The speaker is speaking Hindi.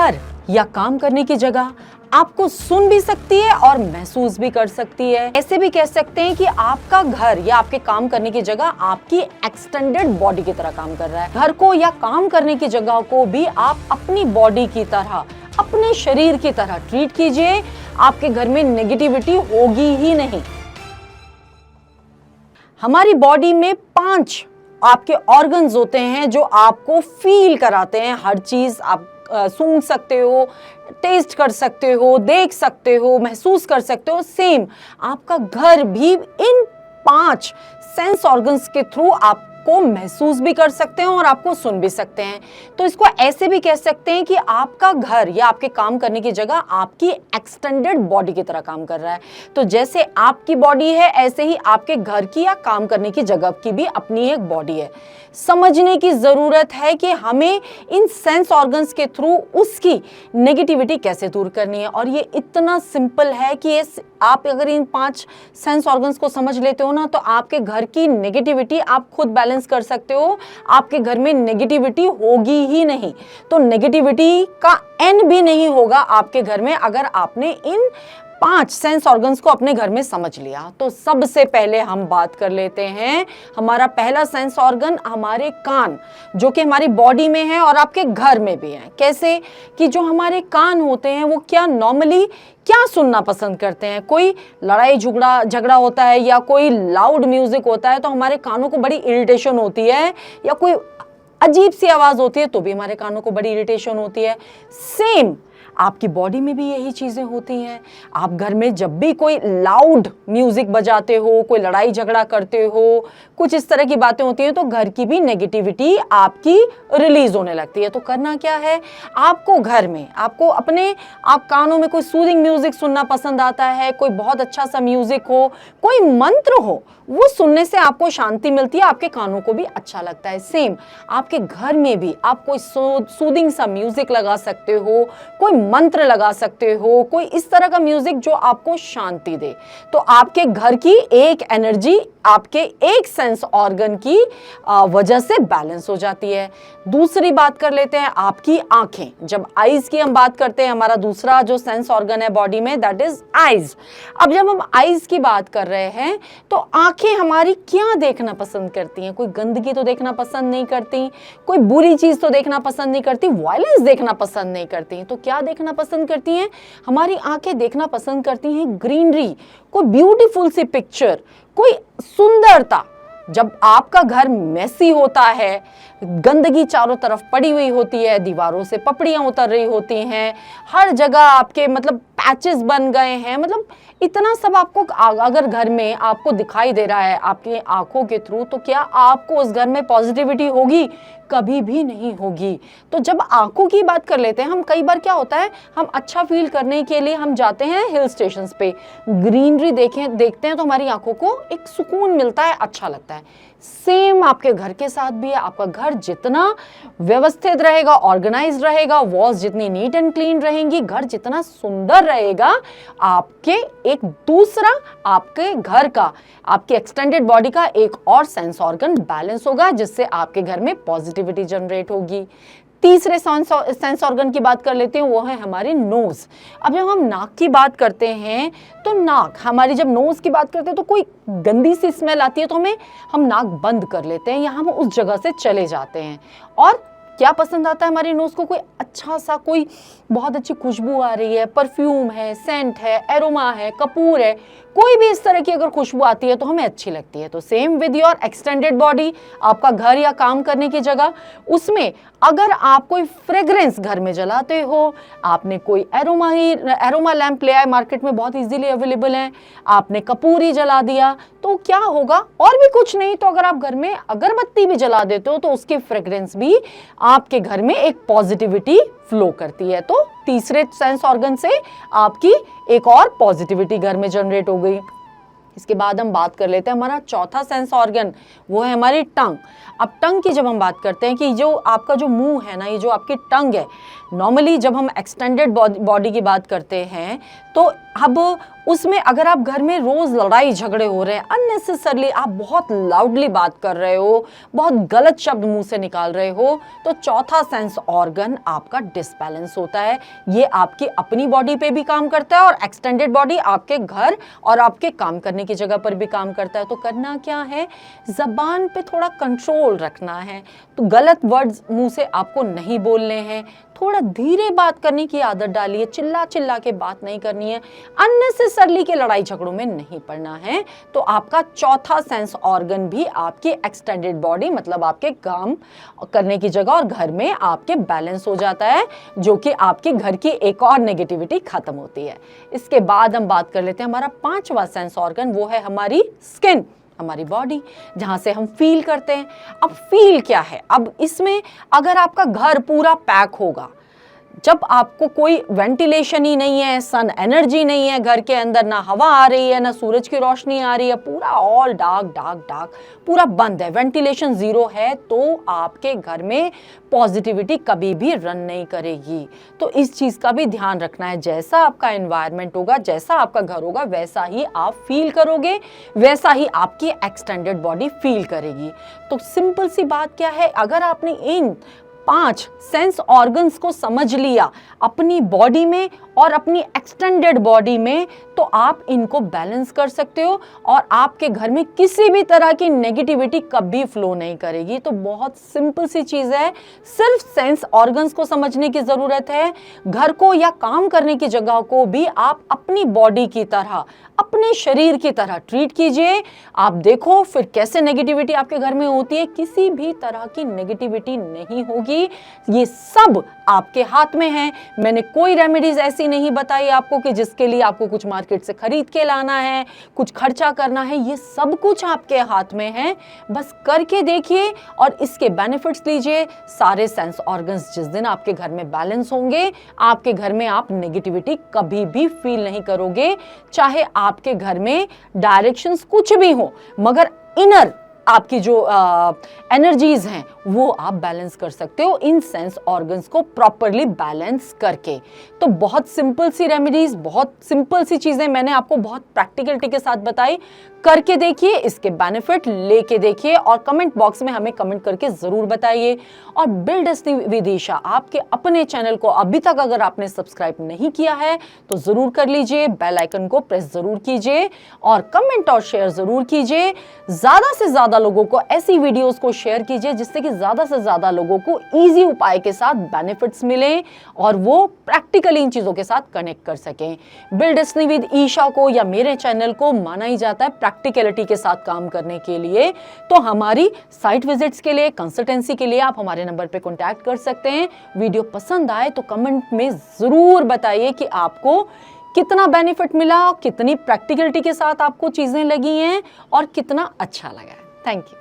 घर या काम करने की जगह आपको सुन भी सकती है और महसूस भी कर सकती है। ऐसे भी कह सकते हैं कि आपका घर या आपके काम करने की जगह आपकी एक्सटेंडेड बॉडी की तरह काम कर रहा है। घर को या काम करने की जगह को भी आप अपनी बॉडी की तरह, अपने शरीर की तरह ट्रीट कीजिए। आपके घर में नेगेटिविटी होगी ही नहीं। हमारी बॉडी में 5 आपके ऑर्गन्स होते हैं जो आपको फील कराते हैं। हर चीज आप सूंघ सकते हो, टेस्ट कर सकते हो, देख सकते हो, महसूस कर सकते हो। सेम आपका घर भी इन 5 सेंस ऑर्गन्स के थ्रू आपको महसूस भी कर सकते हैं और आपको सुन भी सकते हैं। तो इसको ऐसे भी कह सकते हैं कि आपका घर या आपके काम करने की जगह आपकी एक्सटेंडेड बॉडी की तरह काम कर रहा है। तो जैसे आपकी बॉडी है, ऐसे ही आपके घर की या काम करने की जगह की भी अपनी एक बॉडी है। समझने की जरूरत है कि हमें इन सेंस ऑर्गन्स के थ्रू उसकी नेगेटिविटी कैसे दूर करनी है। और ये इतना सिंपल है कि आप अगर इन 5 सेंस ऑर्गन्स को समझ लेते हो ना, तो आपके घर की नेगेटिविटी आप खुद बैलेंस कर सकते हो। आपके घर में नेगेटिविटी होगी ही नहीं। तो नेगेटिविटी का एंड भी नहीं होगा आपके घर में अगर आपने इन 5 सेंस ऑर्गन्स को अपने घर में समझ लिया। तो सबसे पहले हम बात कर लेते हैं, हमारा पहला सेंस ऑर्गन हमारे कान, जो कि हमारी बॉडी में है और आपके घर में भी है। कैसे कि जो हमारे कान होते हैं वो क्या नॉर्मली क्या सुनना पसंद करते हैं। कोई लड़ाई झगड़ा होता है या कोई लाउड म्यूजिक होता है तो हमारे कानों को बड़ी इरिटेशन होती है, या कोई अजीब सी आवाज होती है तो भी हमारे कानों को बड़ी इरिटेशन होती है। सेम आपकी बॉडी में भी यही चीजें होती हैं। आप घर में जब भी कोई लाउड म्यूजिक बजाते हो, कोई लड़ाई झगड़ा करते हो, कुछ इस तरह की बातें होती हैं, तो घर की भी नेगेटिविटी आपकी रिलीज होने लगती है। तो करना क्या है, आपको घर में आपको अपने आप कानों में कोई सूदिंग म्यूजिक सुनना पसंद आता है, कोई बहुत अच्छा सा म्यूजिक हो, कोई मंत्र हो, वो सुनने से आपको शांति मिलती है, आपके कानों को भी अच्छा लगता है। सेम आपके घर में भी आप कोई सूदिंग सा म्यूजिक लगा सकते हो, कोई मंत्र लगा सकते हो, कोई इस तरह का म्यूजिक जो आपको शांति दे। तो आपके घर की एक एनर्जी आपके एक सेंस ऑर्गन की वजह से बैलेंस हो जाती है। दूसरी बात कर लेते हैं आपकी आंखें। जब आईज की हम बात करते हैं, हमारा दूसरा जो सेंस ऑर्गन है बॉडी में, दैट इज आईज। अब जब हम आईज की बात कर रहे हैं तो आंखें हमारी क्या देखना पसंद करती हैं? कोई गंदगी तो देखना पसंद नहीं करती, कोई बुरी चीज तो देखना पसंद नहीं करती, वायलेंस देखना पसंद नहीं करती। तो क्या देखना पसंद करती हैं? हमारी आंखें देखना पसंद करती हैं ग्रीनरी, कोई ब्यूटीफुल सी पिक्चर, कोई सुंदरता। जब आपका घर मेसी होता है, गंदगी चारों तरफ पड़ी हुई होती है, दीवारों से पपड़ियां उतर रही होती हैं, हर जगह आपके मतलब पैचेस बन गए हैं, मतलब इतना सब आपको अगर घर में आपको दिखाई दे रहा है आपकी आंखों के थ्रू, तो क्या आपको उस घर में पॉजिटिविटी होगी? कभी भी नहीं होगी। तो जब आंखों की बात कर लेते हैं हम, कई बार क्या होता है, हम अच्छा फील करने के लिए हम जाते हैं हिल स्टेशंस पे, ग्रीनरी देखते हैं तो हमारी आंखों को एक सुकून मिलता है, अच्छा लगता है। सेम आपके घर के साथ भी है। आपका घर जितना व्यवस्थित रहेगा, ऑर्गेनाइज रहेगा, वॉल्स जितनी नीट एंड क्लीन रहेंगी, घर जितना सुंदर रहेगा, आपके एक दूसरा आपके घर का, आपकी एक्सटेंडेड बॉडी का एक और सेंस ऑर्गन बैलेंस होगा, जिससे आपके घर में पॉजिटिविटी जनरेट होगी। तीसरे सेंस ऑर्गन की बात कर लेते हैं, वो है हमारी नोज। अब जब हम नाक की बात करते हैं तो नाक हमारी, जब नोज की बात करते हैं तो कोई गंदी सी स्मेल आती है तो हम नाक बंद कर लेते हैं या हम उस जगह से चले जाते हैं। और क्या पसंद आता है हमारी नोज को? कोई अच्छा सा, कोई बहुत अच्छी खुशबू आ रही है, परफ्यूम है, सेंट है, एरोमा है, कपूर है, कोई भी इस तरह की अगर खुशबू आती है तो हमें अच्छी लगती है। तो same with your extended body, आपका घर या काम करने की जगह, उसमें अगर आप कोई फ्रेग्रेंस घर में जलाते हो, आपने कोई एरोमा लैंप ले आए, मार्केट में बहुत इजीली अवेलेबल है, आपने कपूर ही जला दिया, तो क्या होगा? और भी कुछ नहीं तो अगर आप घर में अगरबत्ती भी जला देते हो तो उसकी फ्रेग्रेंस भी आपके घर में एक पॉजिटिविटी फ्लो करती है। तो तीसरे सेंस ऑर्गन से आपकी एक और पॉजिटिविटी घर में जनरेट हो गई। इसके बाद हम बात कर लेते हैं हमारा चौथा सेंस ऑर्गन, वो है हमारी टंग। अब टंग की जब हम बात करते हैं कि जो आपका जो मुंह है ना, ये जो आपकी टंग है, नॉर्मली जब हम एक्सटेंडेड बॉडी की बात करते हैं तो अब उसमें अगर आप घर में रोज लड़ाई झगड़े हो रहे हैं, अननेसेसरली आप बहुत लाउडली बात कर रहे हो, बहुत गलत शब्द मुंह से निकाल रहे हो, तो चौथा सेंस ऑर्गन आपका डिसबैलेंस होता है। ये आपकी अपनी बॉडी पे भी काम करता है और एक्सटेंडेड बॉडी आपके घर और आपके काम करने की जगह पर भी काम करता है। तो करना क्या है, जबान पे थोड़ा कंट्रोल रखना है। तो गलत वर्ड्स मुंह से आपको नहीं बोलने हैं, थोड़ा धीरे बात करने की आदत डालिए, चिल्ला चिल्ला के बात नहीं करनी है, अननेसेसरली के लड़ाई झगड़ों में नहीं पड़ना है। तो आपका चौथा सेंस ऑर्गन भी आपकी एक्सटेंडेड बॉडी मतलब आपके काम करने की जगह और घर में आपके बैलेंस हो जाता है, जो कि आपके घर की एक और नेगेटिविटी खत्म होती है। इसके बाद हम बात कर लेते हैं हमारा पांचवा सेंस ऑर्गन, वो है हमारी स्किन, हमारी बॉडी, जहां से हम फील करते हैं। अब फील क्या है, अब इसमें अगर आपका घर पूरा पैक होगा, जब आपको कोई वेंटिलेशन ही नहीं है, सन एनर्जी नहीं है घर के अंदर, ना हवा आ रही है ना सूरज की रोशनी आ रही है, पूरा ऑल डार्क डार्क डार्क, पूरा बंद है, वेंटिलेशन जीरो है, तो आपके घर में पॉजिटिविटी कभी भी रन नहीं करेगी। तो इस चीज का भी ध्यान रखना है, जैसा आपका एनवायरनमेंट होगा, जैसा आपका घर होगा, वैसा ही आप फील करोगे, वैसा ही आपकी एक्सटेंडेड बॉडी फील करेगी। तो सिंपल सी बात क्या है, अगर आपने इन 5 सेंस ऑर्गन्स को समझ लिया अपनी बॉडी में और अपनी एक्सटेंडेड बॉडी में, तो आप इनको बैलेंस कर सकते हो और आपके घर में किसी भी तरह की नेगेटिविटी कभी फ्लो नहीं करेगी। तो बहुत सिंपल सी चीज है, सिर्फ सेंस ऑर्गन्स को समझने की जरूरत है। घर को या काम करने की जगह को भी आप अपनी बॉडी की तरह, अपने शरीर की तरह ट्रीट कीजिए। आप देखो फिर कैसे नेगेटिविटी आपके घर में होती है, किसी भी तरह की नेगेटिविटी नहीं होगी। ये सब आपके हाथ में है। मैंने कोई रेमेडीज ऐसी नहीं बताई आपको कि जिसके लिए आपको कुछ मार्केट से खरीद के लाना है, कुछ खर्चा करना है, ये सब कुछ आपके हाथ में है। बस करके देखिए और इसके बेनिफिट्स लीजिए। सारे सेंस ऑर्गन्स जिस दिन आपके घर में बैलेंस होंगे, आपके घर में आप नेगेटिविटी कभी भी फील नहीं करोगे। चाहे आपके घर में डायरेक्शंस कुछ भी हो, मगर इनर आपकी जो एनर्जीज हैं वो आप बैलेंस कर सकते हो इन सेंस ऑर्गन्स को प्रॉपरली बैलेंस करके। तो बहुत सिंपल सी रेमेडीज, बहुत सिंपल सी चीजें मैंने आपको बहुत प्रैक्टिकलिटी के साथ बताई। करके देखिए, इसके बेनिफिट लेके देखिए और कमेंट बॉक्स में हमें कमेंट करके जरूर बताइए। और बिल्ड डेस्टिनी विद ईशा आपके अपने चैनल को अभी तक अगर आपने सब्सक्राइब नहीं किया है तो जरूर कर लीजिए, बेल आइकन को प्रेस जरूर कीजिए और कमेंट और शेयर जरूर कीजिए। ज्यादा से ज्यादा लोगों को ऐसी वीडियोस को शेयर कीजिए जिससे कि ज्यादा से ज्यादा लोगों को इजी उपाय के साथ बेनिफिट्स मिले और वो प्रैक्टिकली इन चीजों के साथ कनेक्ट कर सकें। बिल्ड डेस्टिनी विद ईशा को या मेरे चैनल को माना ही जाता है प्रैक्टिकलिटी के साथ काम करने के लिए। तो हमारी साइट विजिट्स के लिए, कंसल्टेंसी के लिए आप हमारे नंबर पे कांटेक्ट कर सकते हैं। वीडियो पसंद आए तो कमेंट में जरूर बताइए कि आपको कितना बेनिफिट मिला, कितनी प्रैक्टिकलिटी के साथ आपको चीजें लगी हैं और कितना अच्छा लगा है। Thank you.